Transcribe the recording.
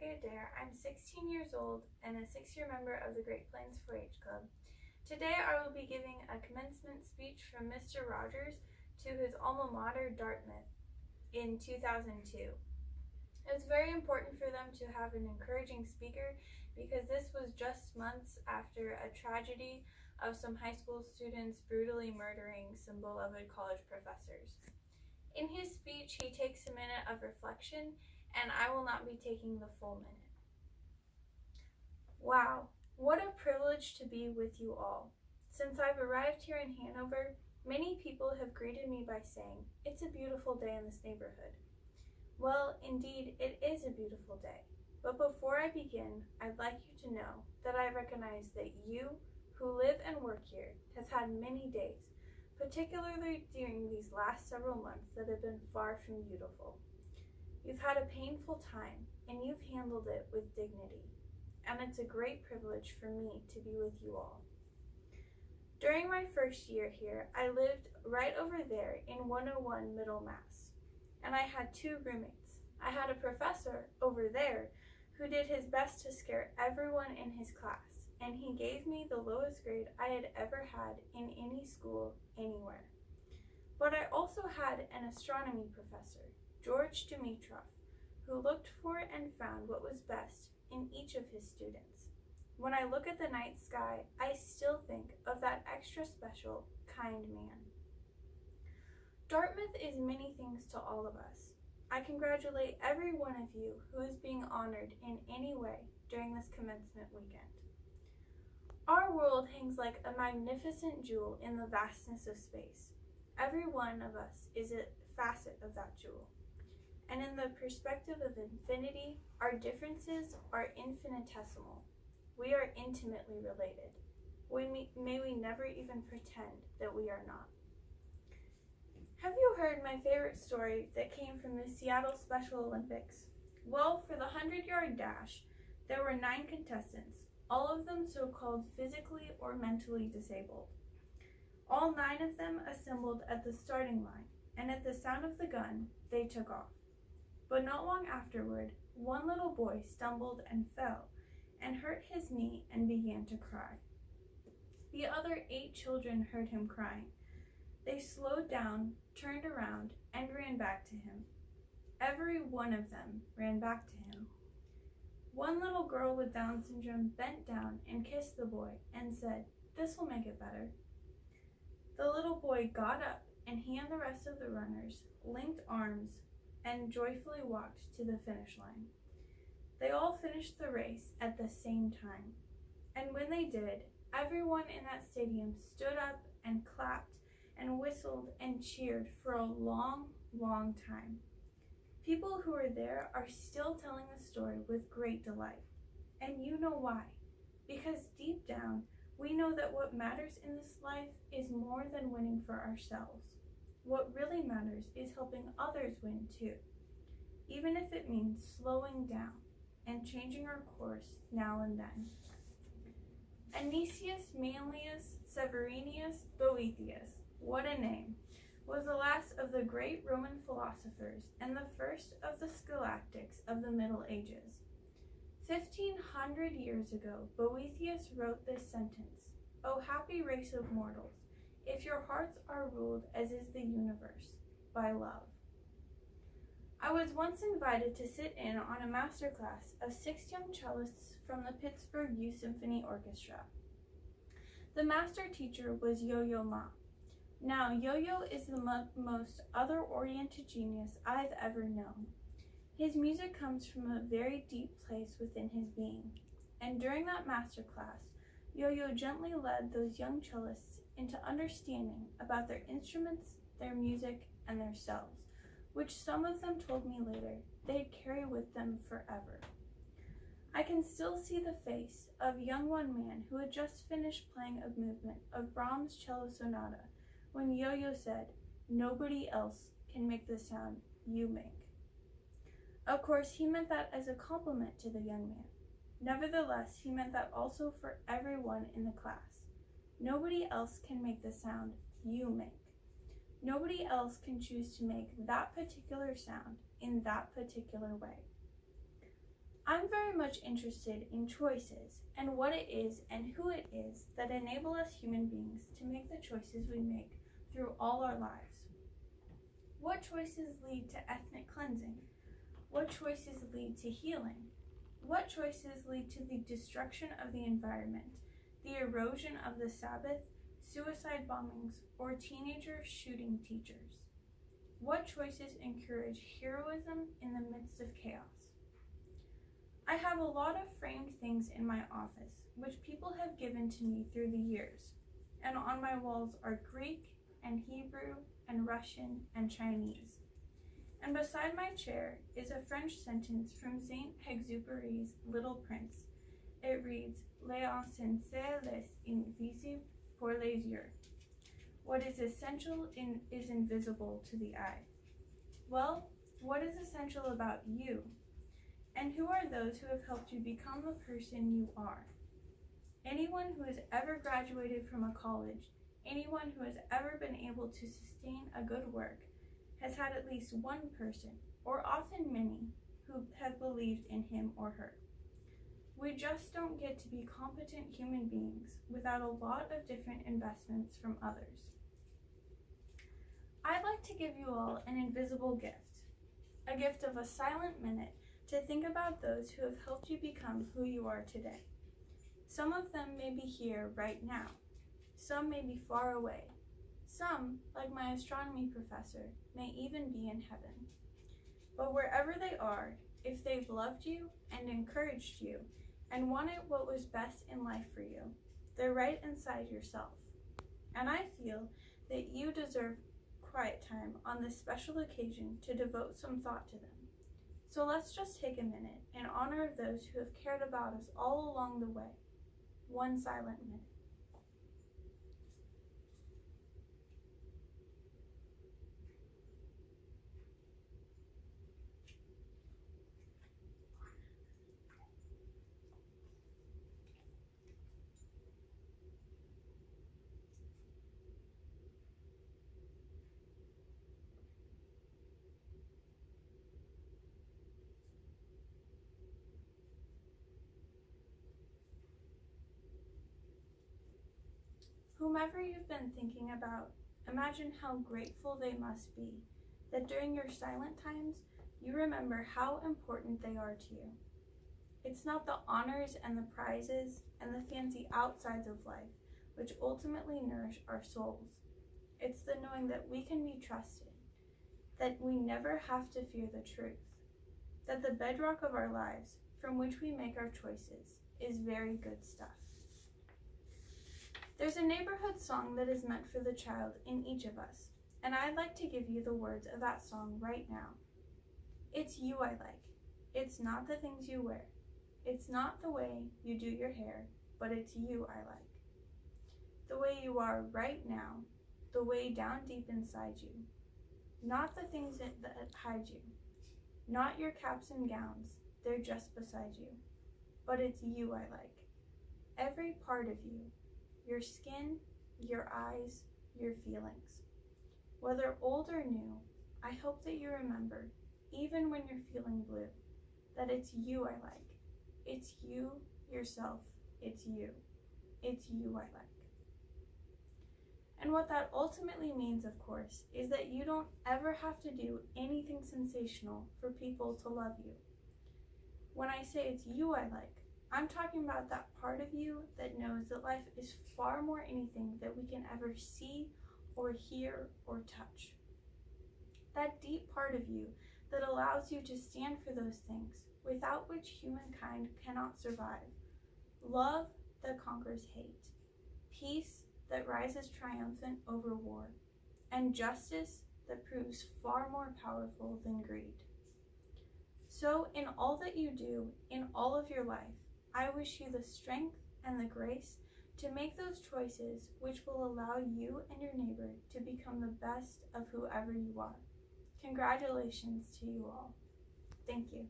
Becca. I'm 16 years old and a 6-year member of the Great Plains 4-H Club. Today I will be giving a commencement speech from Mr. Rogers to his alma mater, Dartmouth, in 2002. It was very important for them to have an encouraging speaker because this was just months after a tragedy of some high school students brutally murdering some beloved college professors. In his speech, he takes a minute of reflection, and I will not be taking the full minute. Wow, what a privilege to be with you all. Since I've arrived here in Hanover, many people have greeted me by saying, "It's a beautiful day in this neighborhood." Well, indeed, it is a beautiful day. But before I begin, I'd like you to know that I recognize that you, who live and work here, have had many days, particularly during these last several months that have been far from beautiful. You've had a painful time, and you've handled it with dignity, and it's a great privilege for me to be with you all. During my first year here, I lived right over there in 101 Middle Mass, and I had 2 roommates. I had a professor over there who did his best to scare everyone in his class, and he gave me the lowest grade I had ever had in any school anywhere. But I also had an astronomy professor, George Dimitrov, who looked for and found what was best in each of his students. When I look at the night sky, I still think of that extra special, kind man. Dartmouth is many things to all of us. I congratulate every one of you who is being honored in any way during this commencement weekend. Our world hangs like a magnificent jewel in the vastness of space. Every one of us is a facet of that jewel. And in the perspective of infinity, our differences are infinitesimal. We are intimately related. May we never even pretend that we are not. Have you heard my favorite story that came from the Seattle Special Olympics? Well, for the 100-yard dash, there were 9 contestants, all of them so-called physically or mentally disabled. All 9 of them assembled at the starting line, and at the sound of the gun, they took off. But not long afterward, one little boy stumbled and fell and hurt his knee and began to cry. The other 8 children heard him crying. They slowed down, turned around, and ran back to him. Every one of them ran back to him. One little girl with Down syndrome bent down and kissed the boy and said, "This will make it better." The little boy got up, and he and the rest of the runners linked arms and joyfully walked to the finish line. They all finished the race at the same time. And when they did, everyone in that stadium stood up and clapped and whistled and cheered for a long, long time. People who were there are still telling the story with great delight. And you know why. Because deep down, we know that what matters in this life is more than winning for ourselves. What really matters is helping others win too, even if it means slowing down and changing our course now and then. Anicius Manlius Severinius Boethius, what a name, was the last of the great Roman philosophers and the first of the scholastics of the Middle Ages. 1,500 years ago, Boethius wrote this sentence, "O happy race of mortals, if your hearts are ruled as is the universe, by love." I was once invited to sit in on a masterclass of 6 young cellists from the Pittsburgh Youth Symphony Orchestra. The master teacher was Yo-Yo Ma. Now, Yo-Yo is the most other-oriented genius I've ever known. His music comes from a very deep place within his being, and during that masterclass, Yo-Yo gently led those young cellists into understanding about their instruments, their music, and their selves, which some of them told me later they'd carry with them forever. I can still see the face of young one man who had just finished playing a movement of Brahms' cello sonata when Yo-Yo said, "Nobody else can make the sound you make." Of course, he meant that as a compliment to the young man. Nevertheless, he meant that also for everyone in the class. Nobody else can make the sound you make. Nobody else can choose to make that particular sound in that particular way. I'm very much interested in choices and what it is and who it is that enable us human beings to make the choices we make through all our lives. What choices lead to ethnic cleansing? What choices lead to healing? What choices lead to the destruction of the environment, the erosion of the Sabbath, suicide bombings, or teenagers shooting teachers? What choices encourage heroism in the midst of chaos? I have a lot of framed things in my office, which people have given to me through the years, and on my walls are Greek and Hebrew and Russian and Chinese. And beside my chair is a French sentence from Saint-Exupéry's Little Prince. It reads, L'essentiel est invisible pour les yeux. What is essential is invisible to the eye. Well, what is essential about you? And who are those who have helped you become the person you are? Anyone who has ever graduated from a college, anyone who has ever been able to sustain a good work, has had at least one person, or often many, who have believed in him or her. We just don't get to be competent human beings without a lot of different investments from others. I'd like to give you all an invisible gift, a gift of a silent minute to think about those who have helped you become who you are today. Some of them may be here right now. Some may be far away. Some, like my astronomy professor, may even be in heaven. But wherever they are, if they've loved you and encouraged you and wanted what was best in life for you, they're right inside yourself. And I feel that you deserve quiet time on this special occasion to devote some thought to them. So let's just take a minute in honor of those who have cared about us all along the way. One silent minute. Whomever you've been thinking about, imagine how grateful they must be that during your silent times, you remember how important they are to you. It's not the honors and the prizes and the fancy outsides of life which ultimately nourish our souls. It's the knowing that we can be trusted, that we never have to fear the truth, that the bedrock of our lives, from which we make our choices, is very good stuff. There's a neighborhood song that is meant for the child in each of us, and I'd like to give you the words of that song right now. It's you I like. It's not the things you wear. It's not the way you do your hair, but it's you I like. The way you are right now, the way down deep inside you. Not the things that hide you. Not your caps and gowns, they're just beside you. But it's you I like. Every part of you. Your skin, your eyes, your feelings. Whether old or new, I hope that you remember, even when you're feeling blue, that it's you I like. It's you, yourself, it's you. It's you I like. And what that ultimately means, of course, is that you don't ever have to do anything sensational for people to love you. When I say it's you I like, I'm talking about that part of you that knows that life is far more anything that we can ever see or hear or touch. That deep part of you that allows you to stand for those things without which humankind cannot survive. Love that conquers hate. Peace that rises triumphant over war. And justice that proves far more powerful than greed. So in all that you do, in all of your life, I wish you the strength and the grace to make those choices which will allow you and your neighbor to become the best of whoever you are. Congratulations to you all. Thank you.